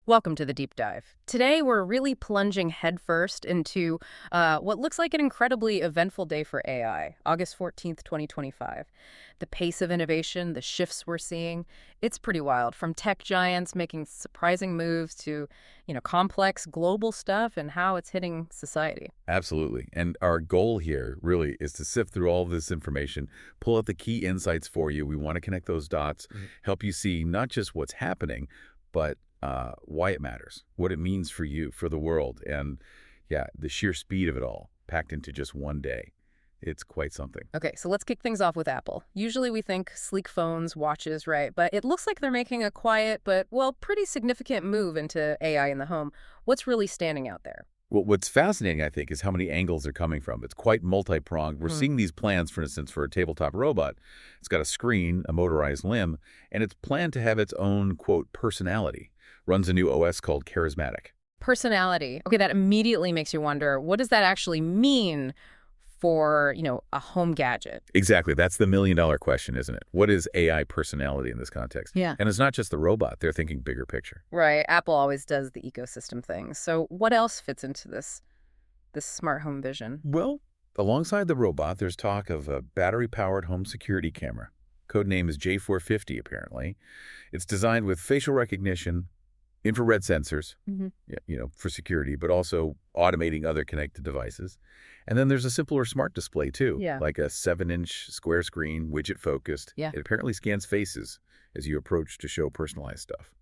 Welcome to the deep dive. Today, we're really plunging headfirst into what looks like an incredibly eventful day for AI, August 14th, 2025. The pace of innovation, the shifts we're seeing, it's pretty wild. From tech giants making surprising moves to, complex global stuff and how it's hitting society. Absolutely. And our goal here really is to sift through all of this information, pull out the key insights for you. We want to connect those dots, help you see not just what's happening, but why it matters, what it means for you, for the world, and yeah, the sheer speed of it all packed into just one day. It's quite something. Okay, so let's kick things off with Apple. Usually we think sleek phones, watches, right? But it looks like they're making a quiet but, well, pretty significant move into AI in the home. What's really standing out there? Well, what's fascinating, I think, is how many angles they're coming from. It's quite multi-pronged. We're seeing these plans, for instance, for a tabletop robot. It's got a screen, a motorized limb, and it's planned to have its own, quote, personality. Runs a new OS called Charismatic. Personality. Okay, that immediately makes you wonder, what does that actually mean for, a home gadget? Exactly. That's the million-dollar question, isn't it? What is AI personality in this context? Yeah. And it's not just the robot. They're thinking bigger picture. Right. Apple always does the ecosystem thing. So what else fits into this smart home vision? Well, alongside the robot, there's talk of a battery-powered home security camera. Codename is J450, apparently. It's designed with facial recognition, infrared sensors, for security, but also automating other connected devices. And then there's a simpler smart display, too, like a 7-inch square screen, widget-focused. Yeah. It apparently scans faces as you approach to show personalized stuff.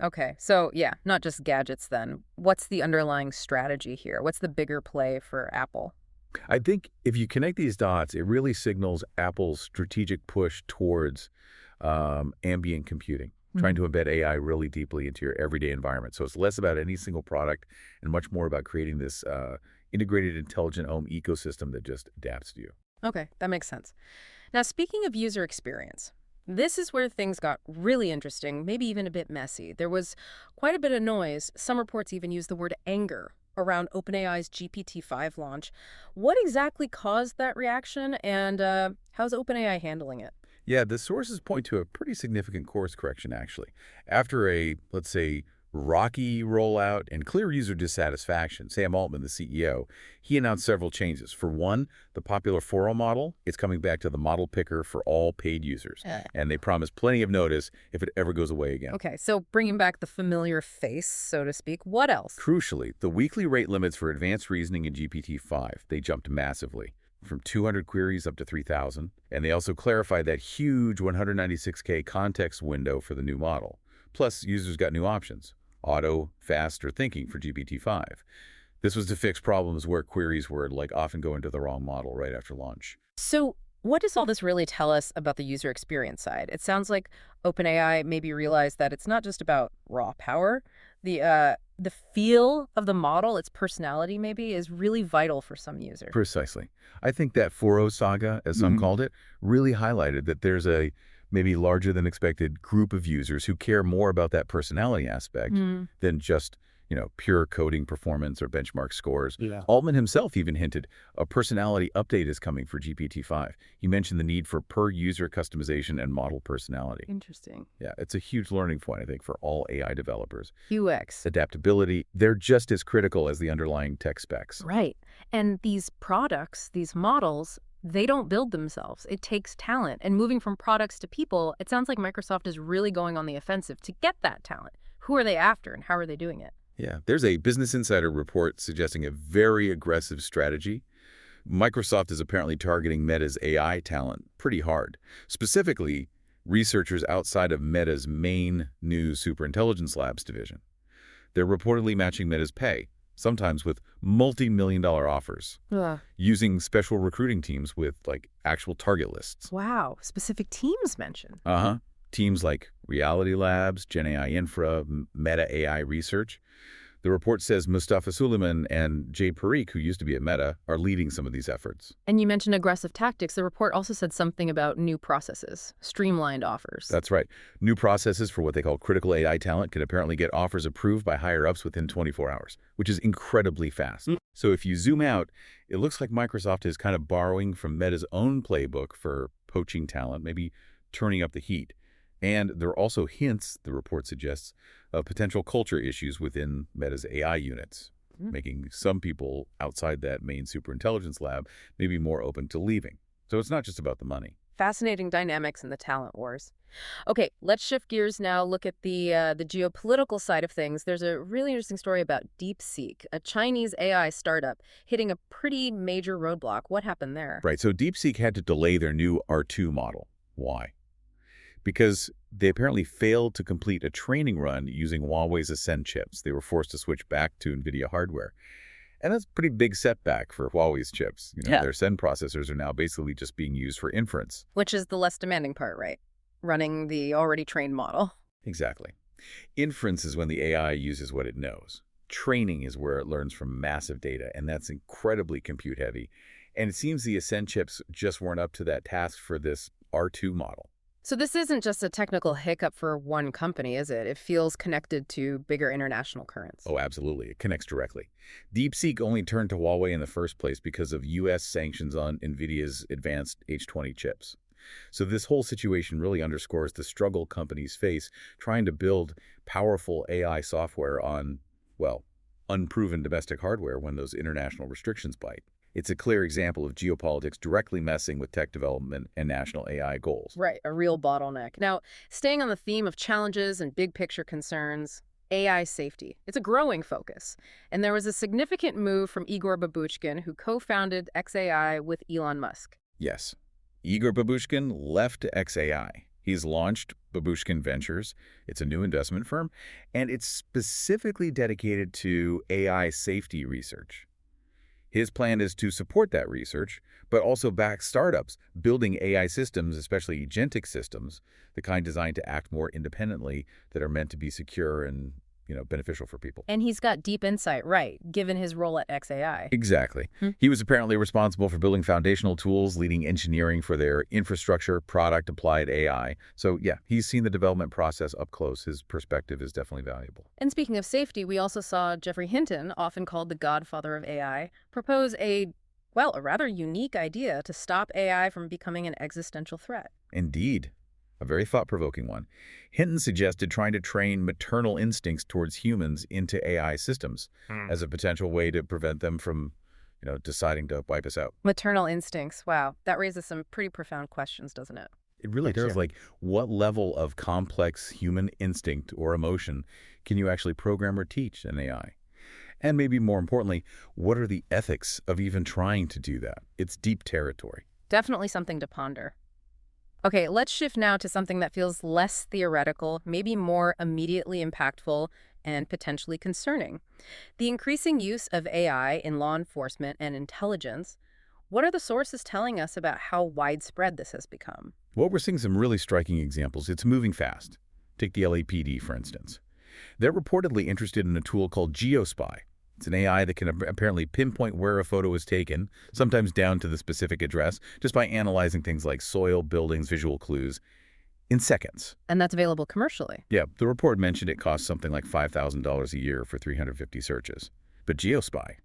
Okay. So, yeah, not just gadgets then. What's the underlying strategy here? What's the bigger play for Apple? I think if you connect these dots, it really signals Apple's strategic push towards ambient computing. Trying to embed AI really deeply into your everyday environment. So it's less about any single product and much more about creating this integrated intelligent home ecosystem that just adapts to you. Okay, that makes sense. Now, speaking of user experience, this is where things got really interesting, maybe even a bit messy. There was quite a bit of noise. Some reports even used the word anger around OpenAI's GPT-5 launch. What exactly caused that reaction, and how's OpenAI handling it? Yeah, the sources point to a pretty significant course correction, actually. After a, let's say, rocky rollout and clear user dissatisfaction, Sam Altman, the CEO, he announced several changes. For one, the popular 4.0 model is coming back to the model picker for all paid users. And they promise plenty of notice if it ever goes away again. Okay, so bringing back the familiar face, so to speak. What else? Crucially, the weekly rate limits for advanced reasoning in GPT-5, they jumped massively, from 200 queries up to 3,000. And they also clarified that huge 196K context window for the new model. Plus, users got new options: auto, fast, or thinking for GPT-5. This was to fix problems where queries were often go into the wrong model right after launch. So what does all this really tell us about the user experience side? It sounds like OpenAI maybe realized that it's not just about raw power. The feel of the model, its personality maybe, is really vital for some users. Precisely. I think that 4.0 saga, as some called it, really highlighted that there's a maybe larger than expected group of users who care more about that personality aspect than just, pure coding performance or benchmark scores. Altman himself even hinted a personality update is coming for GPT-5. He mentioned the need for per-user customization and model personality. Interesting. Yeah, it's a huge learning point, I think, for all AI developers. UX. Adaptability, they're just as critical as the underlying tech specs. Right. And these products, these models, they don't build themselves. It takes talent. And moving from products to people, it sounds like Microsoft is really going on the offensive to get that talent. Who are they after and how are they doing it? Yeah, there's a Business Insider report suggesting a very aggressive strategy. Microsoft is apparently targeting Meta's AI talent pretty hard. Specifically, researchers outside of Meta's main new superintelligence labs division. They're reportedly matching Meta's pay, sometimes with multi-million-dollar offers, using special recruiting teams with, actual target lists. Wow, specific teams mentioned. Teams like Reality Labs, Gen AI Infra, Meta AI Research. The report says Mustafa Suleiman and Jay Parikh, who used to be at Meta, are leading some of these efforts. And you mentioned aggressive tactics. The report also said something about new processes, streamlined offers. That's right. New processes for what they call critical AI talent can apparently get offers approved by higher-ups within 24 hours, which is incredibly fast. So if you zoom out, it looks like Microsoft is kind of borrowing from Meta's own playbook for poaching talent, maybe turning up the heat. And there are also hints, the report suggests, of potential culture issues within Meta's AI units, making some people outside that main superintelligence lab maybe more open to leaving. So it's not just about the money. Fascinating dynamics in the talent wars. Okay, let's shift gears now, look at the geopolitical side of things. There's a really interesting story about DeepSeek, a Chinese AI startup hitting a pretty major roadblock. What happened there? Right, so DeepSeek had to delay their new R2 model. Why? Because they apparently failed to complete a training run using Huawei's Ascend chips. They were forced to switch back to NVIDIA hardware. And that's a pretty big setback for Huawei's chips. Yeah. Their Ascend processors are now basically just being used for inference. Which is the less demanding part, right? Running the already trained model. Exactly. Inference is when the AI uses what it knows. Training is where it learns from massive data, and that's incredibly compute heavy. And it seems the Ascend chips just weren't up to that task for this R2 model. So this isn't just a technical hiccup for one company, is it? It feels connected to bigger international currents. Oh, absolutely. It connects directly. DeepSeek only turned to Huawei in the first place because of U.S. sanctions on NVIDIA's advanced H20 chips. So this whole situation really underscores the struggle companies face trying to build powerful AI software on, well, unproven domestic hardware when those international restrictions bite. It's a clear example of geopolitics directly messing with tech development and national AI goals. Right, a real bottleneck. Now, staying on the theme of challenges and big picture concerns, AI safety. It's a growing focus. And there was a significant move from Igor Babushkin, who co-founded xAI with Elon Musk. Yes. Igor Babushkin left xAI. He's launched Babushkin Ventures. It's a new investment firm, and it's specifically dedicated to AI safety research. His plan is to support that research, but also back startups building AI systems, especially agentic systems, the kind designed to act more independently that are meant to be secure and, beneficial for people. And he's got deep insight, right, given his role at xAI. Exactly. He was apparently responsible for building foundational tools, leading engineering for their infrastructure, product applied AI. So yeah, he's seen the development process up close. His perspective is definitely valuable. And speaking of safety, we also saw Geoffrey Hinton, often called the godfather of AI, propose a rather unique idea to stop AI from becoming an existential threat. Indeed. A very thought-provoking one. Hinton suggested trying to train maternal instincts towards humans into AI systems as a potential way to prevent them from, deciding to wipe us out. Maternal instincts. Wow. That raises some pretty profound questions, doesn't it? It really does. Sure. Like, what level of complex human instinct or emotion can you actually program or teach an AI? And maybe more importantly, what are the ethics of even trying to do that? It's deep territory. Definitely something to ponder. Okay, let's shift now to something that feels less theoretical, maybe more immediately impactful and potentially concerning. The increasing use of AI in law enforcement and intelligence. What are the sources telling us about how widespread this has become? Well, we're seeing some really striking examples. It's moving fast. Take the LAPD, for instance. They're reportedly interested in a tool called GeoSpy. It's an AI that can apparently pinpoint where a photo is taken, sometimes down to the specific address, just by analyzing things like soil, buildings, visual clues, in seconds. And that's available commercially. Yeah, the report mentioned it costs something like $5,000 a year for 350 searches. But GeoSpy,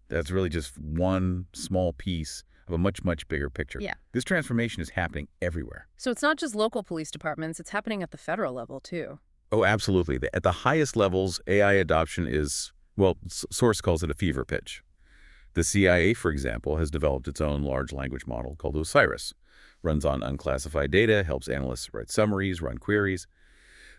that's really just one small piece of a much, much bigger picture. Yeah. This transformation is happening everywhere. So it's not just local police departments, it's happening at the federal level, too. Oh, absolutely. At the highest levels, AI adoption is, well, source calls it a fever pitch. The CIA, for example, has developed its own large language model called Osiris. Runs on unclassified data, helps analysts write summaries, run queries.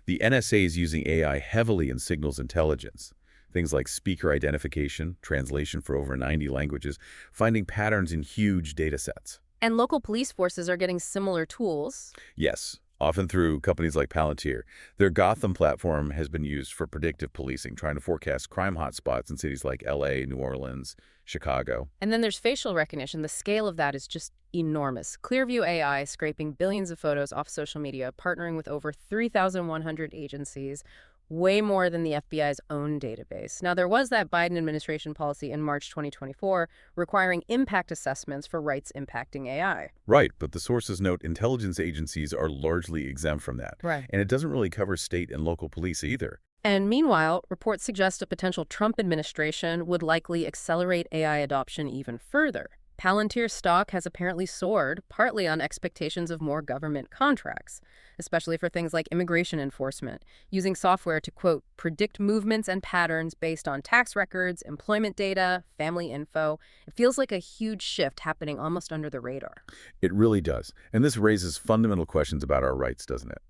The NSA is using AI heavily in signals intelligence. Things like speaker identification, translation for over 90 languages, finding patterns in huge data sets. And local police forces are getting similar tools. Yes, often through companies like Palantir. Their Gotham platform has been used for predictive policing, trying to forecast crime hotspots in cities like LA, New Orleans, Chicago. And then there's facial recognition. The scale of that is just enormous. Clearview AI scraping billions of photos off social media, partnering with over 3,100 agencies, way more than the FBI's own database. Now, there was that Biden administration policy in March 2024 requiring impact assessments for rights impacting AI. Right, but the sources note intelligence agencies are largely exempt from that. Right. And it doesn't really cover state and local police either. And meanwhile, reports suggest a potential Trump administration would likely accelerate AI adoption even further. Palantir stock has apparently soared, partly on expectations of more government contracts, especially for things like immigration enforcement, using software to, quote, predict movements and patterns based on tax records, employment data, family info. It feels like a huge shift happening almost under the radar. It really does. And this raises fundamental questions about our rights, doesn't it?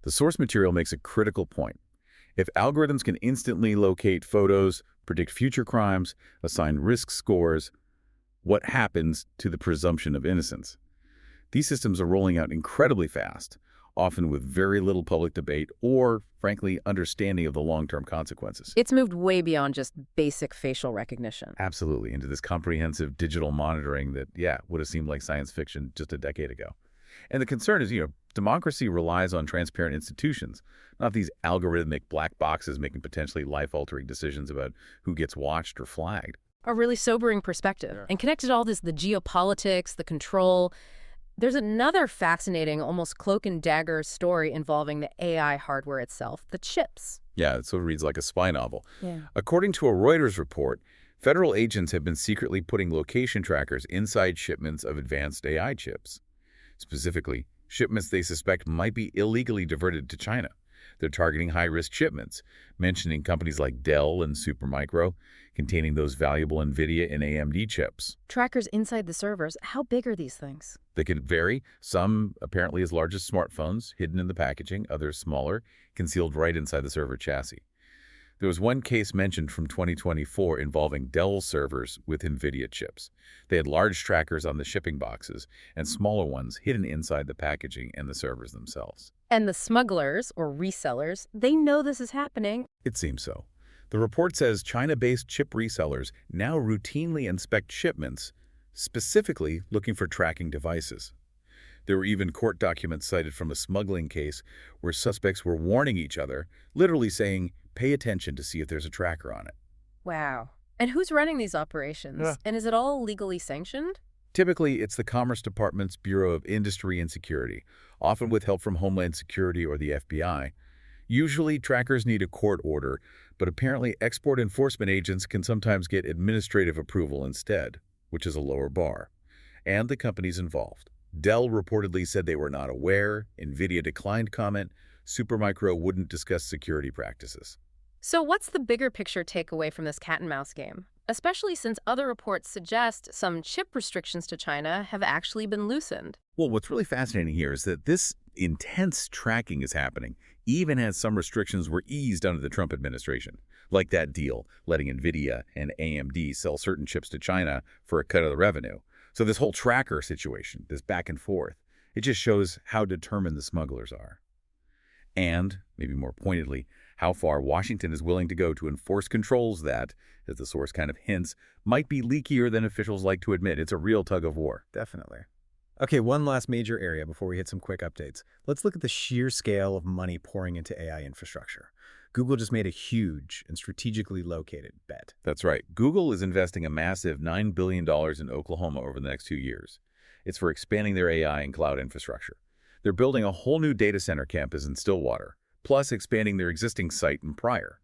The source material makes a critical point. If algorithms can instantly locate photos, predict future crimes, assign risk scores, what happens to the presumption of innocence? These systems are rolling out incredibly fast, often with very little public debate or, frankly, understanding of the long-term consequences. It's moved way beyond just basic facial recognition. Absolutely, into this comprehensive digital monitoring that, yeah, would have seemed like science fiction just a decade ago. And the concern is, democracy relies on transparent institutions, not these algorithmic black boxes making potentially life-altering decisions about who gets watched or flagged. A really sobering perspective. Yeah. And connected to all this, the geopolitics, the control. There's another fascinating, almost cloak and dagger story involving the AI hardware itself, the chips. Yeah, it sort of reads like a spy novel. Yeah. According to a Reuters report, federal agents have been secretly putting location trackers inside shipments of advanced AI chips. Specifically, shipments they suspect might be illegally diverted to China. They're targeting high-risk shipments, mentioning companies like Dell and Supermicro, containing those valuable NVIDIA and AMD chips. Trackers inside the servers, how big are these things? They can vary, some apparently as large as smartphones, hidden in the packaging, others smaller, concealed right inside the server chassis. There was one case mentioned from 2024 involving Dell servers with NVIDIA chips. They had large trackers on the shipping boxes and smaller ones hidden inside the packaging and the servers themselves. And the smugglers, or resellers, they know this is happening. It seems so. The report says China-based chip resellers now routinely inspect shipments, specifically looking for tracking devices. There were even court documents cited from a smuggling case where suspects were warning each other, literally saying, pay attention to see if there's a tracker on it. Wow. And who's running these operations? Yeah. And is it all legally sanctioned? Typically, it's the Commerce Department's Bureau of Industry and Security, often with help from Homeland Security or the FBI. Usually, trackers need a court order, but apparently export enforcement agents can sometimes get administrative approval instead, which is a lower bar. And the companies involved. Dell reportedly said they were not aware, NVIDIA declined comment, Supermicro wouldn't discuss security practices. So what's the bigger picture takeaway from this cat-and-mouse game? Especially since other reports suggest some chip restrictions to China have actually been loosened. Well, what's really fascinating here is that this intense tracking is happening, even as some restrictions were eased under the Trump administration, like that deal letting NVIDIA and AMD sell certain chips to China for a cut of the revenue. So this whole tracker situation, this back and forth, it just shows how determined the smugglers are. And, maybe more pointedly, how far Washington is willing to go to enforce controls that, as the source kind of hints, might be leakier than officials like to admit. It's a real tug of war. Definitely. Okay, one last major area before we hit some quick updates. Let's look at the sheer scale of money pouring into AI infrastructure. Google just made a huge and strategically located bet. That's right. Google is investing a massive $9 billion in Oklahoma over the next 2 years. It's for expanding their AI and cloud infrastructure. They're building a whole new data center campus in Stillwater, plus expanding their existing site in Pryor.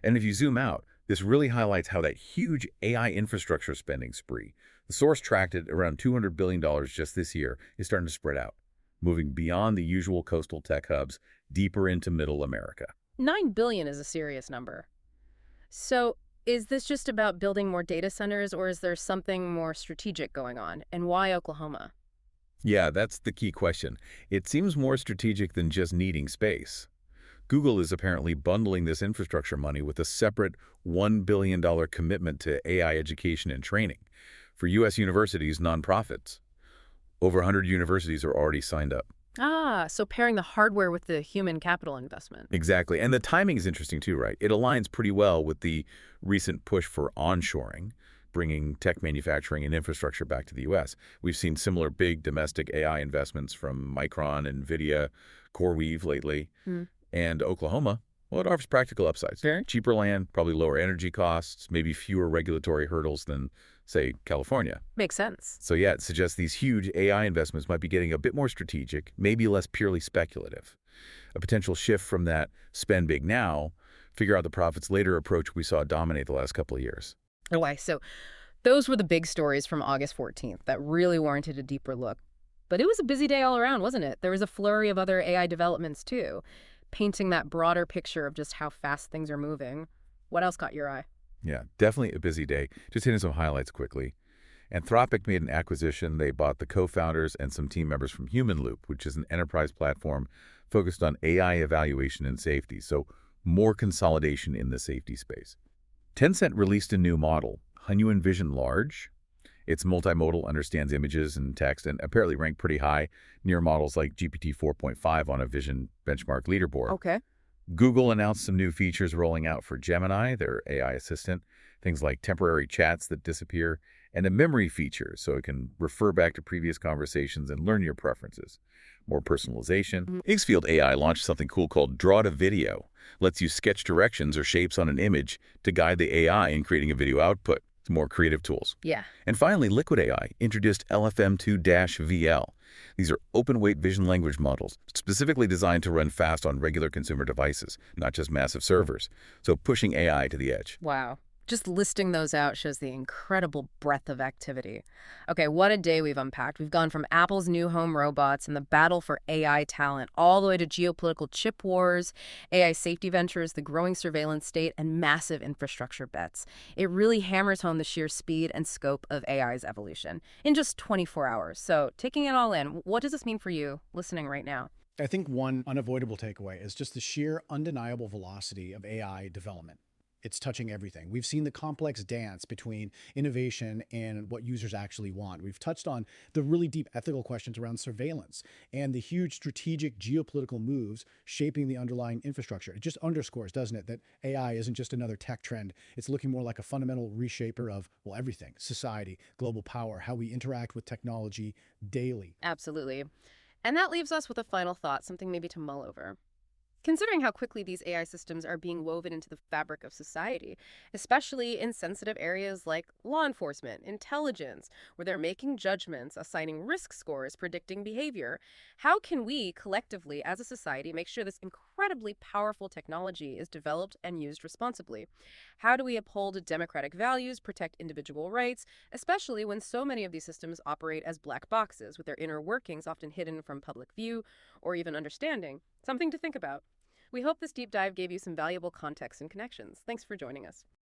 And if you zoom out, this really highlights how that huge AI infrastructure spending spree, the source tracked at around $200 billion just this year, is starting to spread out, moving beyond the usual coastal tech hubs, deeper into middle America. $9 billion is a serious number. So is this just about building more data centers, or is there something more strategic going on? And why Oklahoma? Yeah, that's the key question. It seems more strategic than just needing space. Google is apparently bundling this infrastructure money with a separate $1 billion commitment to AI education and training for U.S. universities, nonprofits. Over 100 universities are already signed up. Ah, so pairing the hardware with the human capital investment. Exactly. And the timing is interesting too, right? It aligns pretty well with the recent push for onshoring, bringing tech manufacturing and infrastructure back to the U.S. We've seen similar big domestic AI investments from Micron, NVIDIA, CoreWeave lately. And Oklahoma, well, it offers practical upsides. Very. Cheaper land, probably lower energy costs, maybe fewer regulatory hurdles than, say, California. Makes sense. So yeah, it suggests these huge AI investments might be getting a bit more strategic, maybe less purely speculative. A potential shift from that spend big now, figure out the profits later approach we saw dominate the last couple of years. Okay, so Those were the big stories from August 14th that really warranted a deeper look. But it was a busy day all around, wasn't it? There was a flurry of other AI developments, too, painting that broader picture of just how fast things are moving. What else caught your eye? Yeah, definitely a busy day. Just hitting some highlights quickly. Anthropic made an acquisition. They bought the co-founders and some team members from HumanLoop, which is an enterprise platform focused on AI evaluation and safety, so more consolidation in the safety space. Tencent released a new model, Hunyuan Vision Large. It's multimodal, understands images and text, and apparently ranked pretty high near models like GPT 4.5 on a vision benchmark leaderboard. Okay. Google announced some new features rolling out for Gemini, their AI assistant, things like temporary chats that disappear, and a memory feature so it can refer back to previous conversations and learn your preferences. More personalization. Xfield AI launched something cool called Draw to Video. Lets you sketch directions or shapes on an image to guide the AI in creating a video output. Some more creative tools. Yeah. And finally, Liquid AI introduced LFM2-VL. These are open-weight vision language models, specifically designed to run fast on regular consumer devices, not just massive servers, so pushing AI to the edge. Wow. Just listing those out shows the incredible breadth of activity. Okay, what a day we've unpacked. We've gone from Apple's new home robots and the battle for AI talent all the way to geopolitical chip wars, AI safety ventures, the growing surveillance state, and massive infrastructure bets. It really hammers home the sheer speed and scope of AI's evolution in just 24 hours. So taking it all in, what does this mean for you listening right now? I think one unavoidable takeaway is just the sheer undeniable velocity of AI development. It's touching everything. We've seen the complex dance between innovation and what users actually want. We've touched on the really deep ethical questions around surveillance and the huge strategic geopolitical moves shaping the underlying infrastructure. It just underscores, doesn't it, that AI isn't just another tech trend. It's looking more like a fundamental reshaper of, well, everything: society, global power, how we interact with technology daily. Absolutely. And that leaves us with a final thought, something maybe to mull over. Considering how quickly these AI systems are being woven into the fabric of society, especially in sensitive areas like law enforcement, intelligence, where they're making judgments, assigning risk scores, predicting behavior, how can we collectively as a society make sure this incredibly powerful technology is developed and used responsibly? How do we uphold democratic values, protect individual rights, especially when so many of these systems operate as black boxes with their inner workings often hidden from public view or even understanding? Something to think about. We hope this deep dive gave you some valuable context and connections. Thanks for joining us.